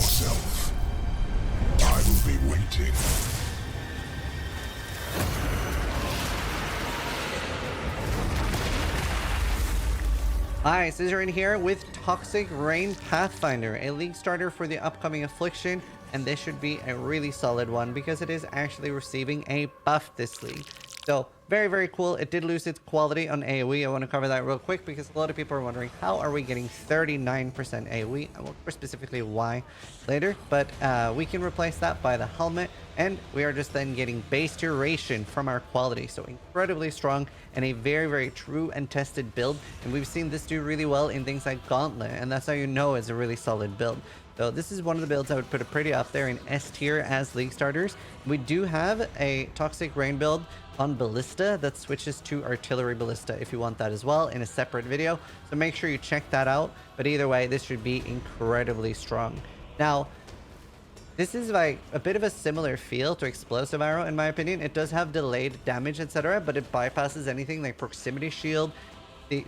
yourself. I will be waiting. Hi, Zizaran here with Toxic Rain Pathfinder, a league starter for the upcoming Affliction, and this should be a really solid one because it is actually receiving a buff this league. So, very cool. It did lose its quality on AoE. I want to cover that real quick because a lot of people are wondering how are we getting 39% AoE. I will cover specifically why later, but we can replace that by the helmet, and we are just then getting base duration from our quality. So incredibly strong and a very true and tested build, and we've seen this do really well in things like Gauntlet, and that's how you know it's a really solid build. So this is one of the builds I would put it pretty up there in S tier as league starters. We do have a Toxic Rain build on Ballista that switches to Artillery Ballista if you want that as well in a separate video. So make sure you check that out. But either way, this should be incredibly strong. Now, this is like a bit of a similar feel to Explosive Arrow in my opinion. It does have delayed damage, etc., but it bypasses anything like Proximity Shield.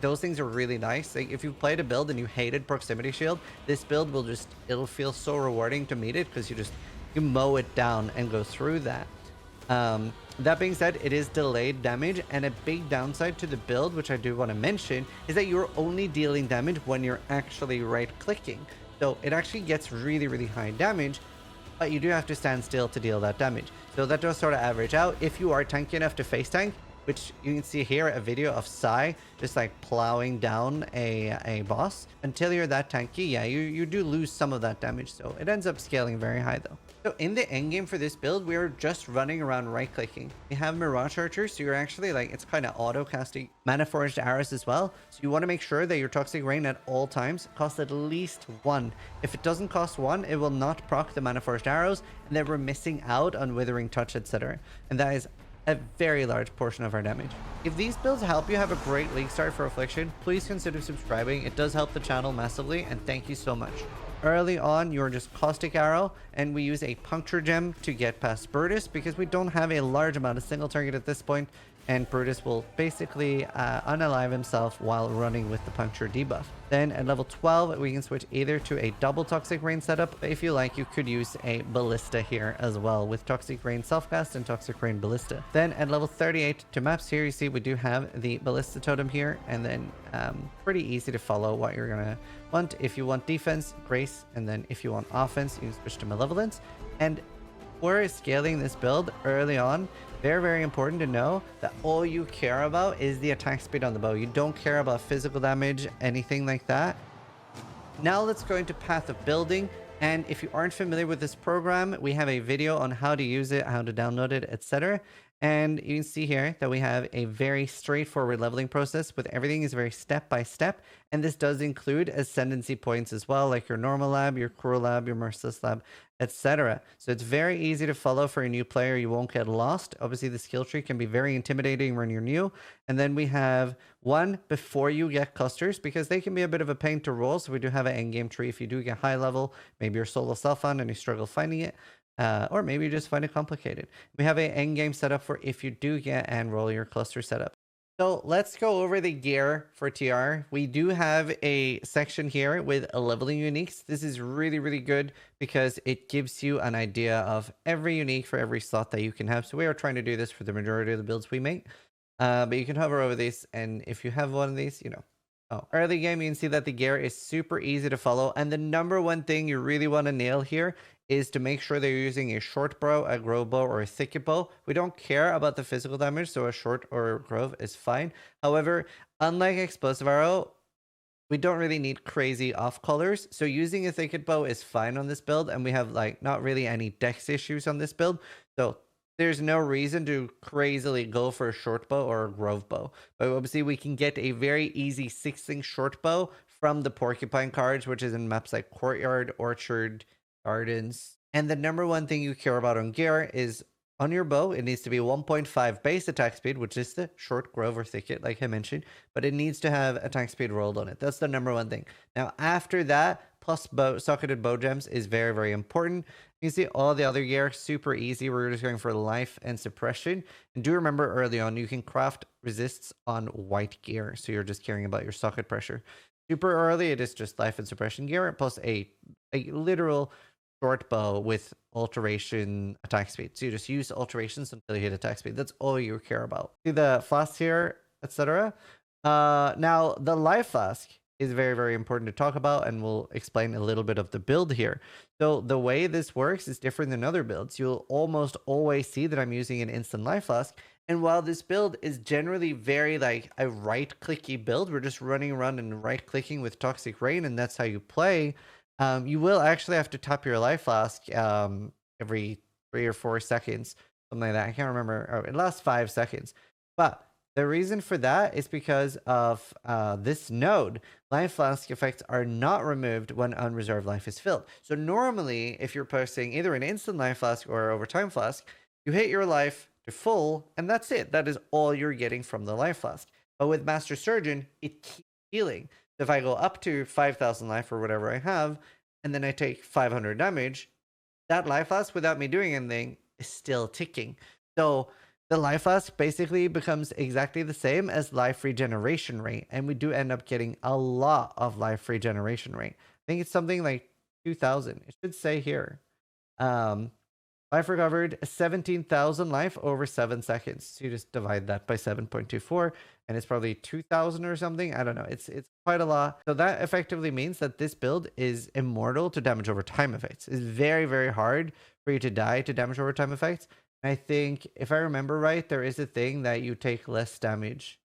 Those things are really nice. Like if you played a build and you hated Proximity Shield, this build will just, it'll feel so rewarding to meet it because you mow it down and go through that. That being said, it is delayed damage, and a big downside to the build, which I do want to mention, is that you're only dealing damage when you're actually right clicking. So it actually gets really high damage, but you do have to stand still to deal that damage. So that does sort of average out. If you are tanky enough to face tank, which you can see here, a video of Sai just like plowing down a boss. Until you're that tanky, yeah, you do lose some of that damage. So it ends up scaling very high though. So in the end game for this build, we are just running around right clicking. We have Mirage Archers, so you're actually like, it's kind of auto casting Mana Forged Arrows as well. So you want to make sure that your Toxic Rain at all times costs at least 1. If it doesn't cost 1, it will not proc the Mana Forged Arrows, and then we're missing out on Withering Touch, etc. And that is a very large portion of our damage. If these builds help you have a great league start for Affliction, please consider subscribing. It does help the channel massively, and thank you so much. Early on, you're just Caustic Arrow, and we use a Puncture Gem to get past Brutus because we don't have a large amount of single target at this point, and Brutus will basically unalive himself while running with the Puncture debuff. Then at level 12, we can switch either to a double Toxic Rain setup. If you like, you could use a Ballista here as well with Toxic Rain Selfcast and Toxic Rain Ballista. Then at level 38 to maps here, you see we do have the Ballista Totem here, and then pretty easy to follow what you're gonna want. If you want defense, Grace, and then if you want offense, you can switch to Malevolence. And for scaling this build early on, very important to know that all you care about is the attack speed on the bow. You don't care about physical damage, anything like that. Now let's go into Path of Building. And if you aren't familiar with this program, we have a video on how to use it, how to download it, etc. And you can see here that we have a very straightforward leveling process with everything is very step by step. And this does include ascendancy points as well, like your normal lab, your cruel lab, your merciless lab, etc. So it's very easy to follow for a new player. You won't get lost. Obviously, the skill tree can be very intimidating when you're new. And then we have one before you get clusters because they can be a bit of a pain to roll. So we do have an endgame tree if you do get high level. Maybe you're solo self-found and you struggle finding it. Or maybe you just find it complicated. We have an endgame setup for if you do get and roll your cluster setup. So let's go over the gear for TR. We do have a section here with leveling uniques. This is really good because it gives you an idea of every unique for every slot that you can have. So we are trying to do this for the majority of the builds we make. But you can hover over these, and if you have one of these, you know. Oh, early game, you can see that the gear is super easy to follow. And the number one thing you really want to nail here is to make sure that you're using a short bow, a grove bow, or a thicket bow. We don't care about the physical damage, so a short or a grove is fine. However, unlike Explosive Arrow, we don't really need crazy off colors. So using a thicket bow is fine on this build, and we have like not really any dex issues on this build. So there's no reason to crazily go for a short bow or a grove bow. But obviously we can get a very easy 6-thing short bow from the Porcupine cards, which is in maps like Courtyard, Orchard, Gardens. And the number one thing you care about on gear is on your bow, it needs to be 1.5 base attack speed, which is the short, grove, or thicket, like I mentioned, but it needs to have attack speed rolled on it. That's the number one thing. Now, after that, plus socketed bow gems is very important. You can see all the other gear, super easy. We're just going for life and suppression. And do remember early on, you can craft resists on white gear, so you're just caring about your socket pressure. Super early, it is just life and suppression gear, plus a literal short bow with alteration attack speed. So you just use alterations until you hit attack speed. That's all you care about. See the flask here, etc. Now the life flask is very, very important to talk about, and we'll explain a little bit of the build here. So the way this works is different than other builds. You'll almost always see that I'm using an instant life flask. And while this build is generally very like a right-clicky build, we're just running around and right-clicking with Toxic Rain, and that's how you play. You will actually have to tap your life flask every 3 or 4 seconds, something like that. I can't remember. Oh, it lasts 5 seconds. But the reason for that is because of this node. Life flask effects are not removed when unreserved life is filled. So normally, if you're posting either an instant life flask or overtime flask, you hit your life to full, and that's it. That is all you're getting from the life flask. But with Master Surgeon, it keeps healing. So if I go up to 5,000 life or whatever I have, and then I take 500 damage, that life flask, without me doing anything, is still ticking. So the life flask basically becomes exactly the same as life regeneration rate, and we do end up getting a lot of life regeneration rate. I think it's something like 2,000. It should say here. Life recovered 17,000 life over 7 seconds. So you just divide that by 7.24, and it's probably 2,000 or something. I don't know. It's quite a lot. So that effectively means that this build is immortal to damage over time effects. It's very, very hard for you to die to damage over time effects. And I think, if I remember right, there is a thing that you take less damage.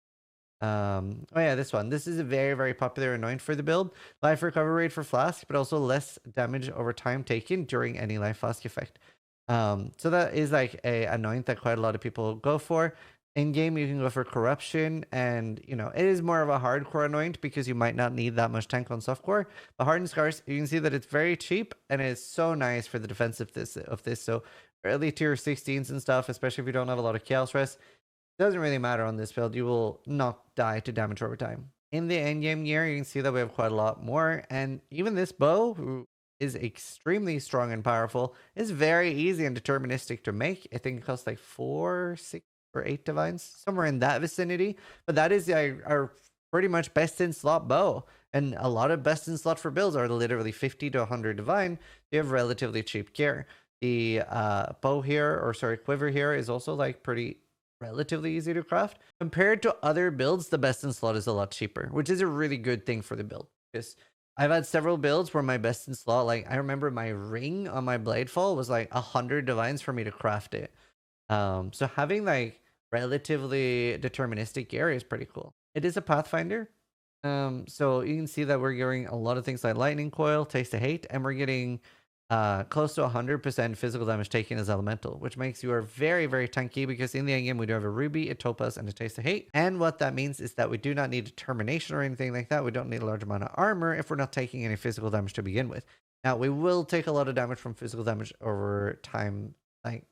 Oh yeah, this one. This is a very, very popular anoint for the build. Life recovery rate for flask, but also less damage over time taken during any life flask effect. So that is like a anoint that quite a lot of people go for. In game, you can go for corruption, and you know it is more of a hardcore anoint because you might not need that much tank on softcore. But hardened scars, you can see that it's very cheap and it's so nice for the defensiveness of this. So early tier 16s and stuff, especially if you don't have a lot of chaos rest, doesn't really matter on this build. You will not die to damage over time. In the endgame gear, you can see that we have quite a lot more, and even this bow, who is extremely strong and powerful, is very easy and deterministic to make. I think it costs like 4, 6, or 8 divines, somewhere in that vicinity. But that is our pretty much best in slot bow, and a lot of best in slot for builds are literally 50 to 100 divine. You have relatively cheap gear. The bow here, or sorry, quiver here, is also like pretty relatively easy to craft. Compared to other builds, the best in slot is a lot cheaper, which is a really good thing for the build. Because I've had several builds where my best in slot, like I remember my ring on my Bladefall was like 100 divines for me to craft it. So having like relatively deterministic gear is pretty cool. It is a Pathfinder. So you can see that we're getting a lot of things like Lightning Coil, Taste of Hate, and we're getting close to 100% physical damage taken as elemental, which makes you very, very tanky, because in the endgame we do have a ruby, a topaz, and a taste of hate. And what that means is that we do not need determination or anything like that. We don't need a large amount of armor if we're not taking any physical damage to begin with. Now we will take a lot of damage from physical damage over time, like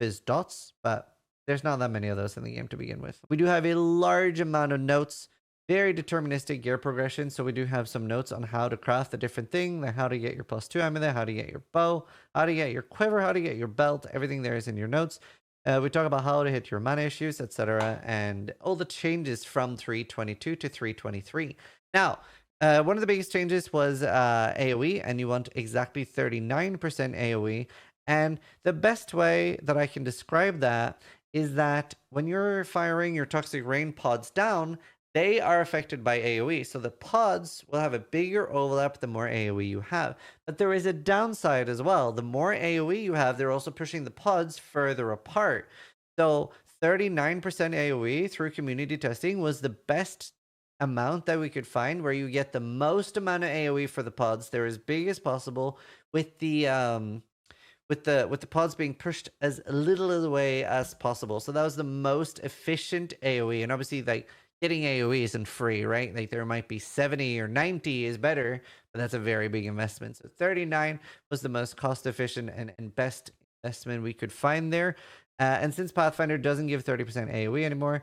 phys dots, but there's not that many of those in the game to begin with. We do have a large amount of notes, very deterministic gear progression. So we do have some notes on how to craft the different thing, like how to get your +2 ammo, how to get your bow, how to get your quiver, how to get your belt. Everything there is in your notes. We talk about how to hit your mana issues, etc., and all the changes from 322 to 323. Now, one of the biggest changes was AoE, and you want exactly 39% AoE. And the best way that I can describe that is that when you're firing your Toxic Rain pods down, they are affected by AoE. So the pods will have a bigger overlap the more AoE you have. But there is a downside as well. The more AoE you have, they're also pushing the pods further apart. So 39% AoE through community testing was the best amount that we could find, where you get the most amount of AoE for the pods. They're as big as possible, with the pods being pushed as little away as possible. So that was the most efficient AoE. And obviously, like, getting AoE isn't free, right? Like, there might be 70 or 90 is better, but that's a very big investment. So 39 was the most cost efficient and best investment we could find there. And since Pathfinder doesn't give 30% AoE anymore,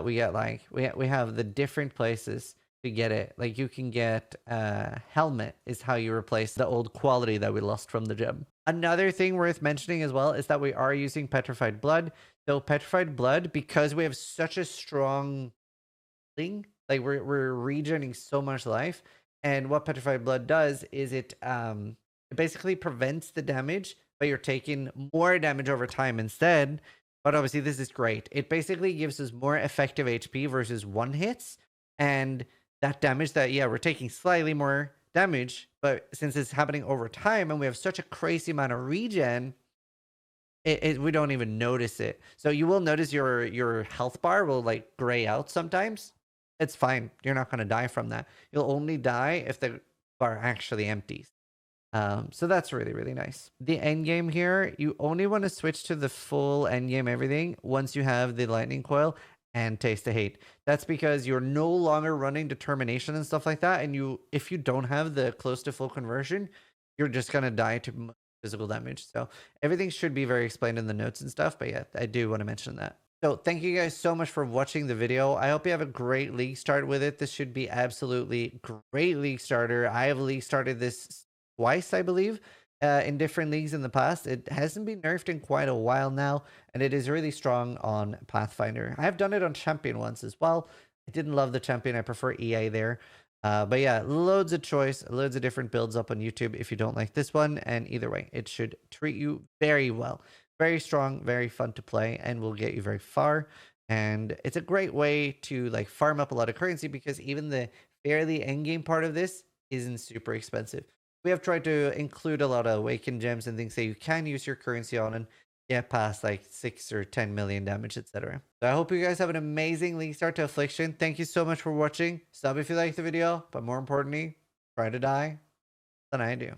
we get like we have the different places to get it. Like, you can get helmet is how you replace the old quality that we lost from the gem. Another thing worth mentioning as well is that we are using Petrified Blood. So Petrified Blood, because we have such a strong thing, like we're regenerating so much life, and what Petrified Blood does is it It basically prevents the damage, but you're taking more damage over time instead. But obviously, this is great. It basically gives us more effective HP versus one hits. And that damage that, yeah, we're taking slightly more damage, but since it's happening over time and we have such a crazy amount of regen, we don't even notice it. So you will notice your health bar will like gray out sometimes. It's fine. You're not going to die from that. You'll only die if the bar actually empties. So that's really, really nice. The end game here, you only want to switch to the full end game everything once you have the lightning coil and taste of hate. That's because you're no longer running determination and stuff like that. And if you don't have the close to full conversion, you're just gonna die to physical damage. So everything should be very explained in the notes and stuff. But yeah, I do want to mention that. So thank you guys so much for watching the video. I hope you have a great league start with it. This should be absolutely great league starter. I have league started this twice, I believe, in different leagues in the past. It hasn't been nerfed in quite a while now, and it is really strong on Pathfinder. I have done it on Champion once as well. I didn't love the Champion. I prefer EA there. But yeah, loads of choice, loads of different builds up on YouTube if you don't like this one. And either way, it should treat you very well. Very strong, very fun to play, and will get you very far. And it's a great way to like farm up a lot of currency because even the fairly endgame part of this isn't super expensive. We have tried to include a lot of awakened gems and things that you can use your currency on and get past like 6 or 10 million damage, etc. So I hope you guys have an amazing league start to Affliction. Thank you so much for watching. Sub if you liked the video, but more importantly, try to die than I do.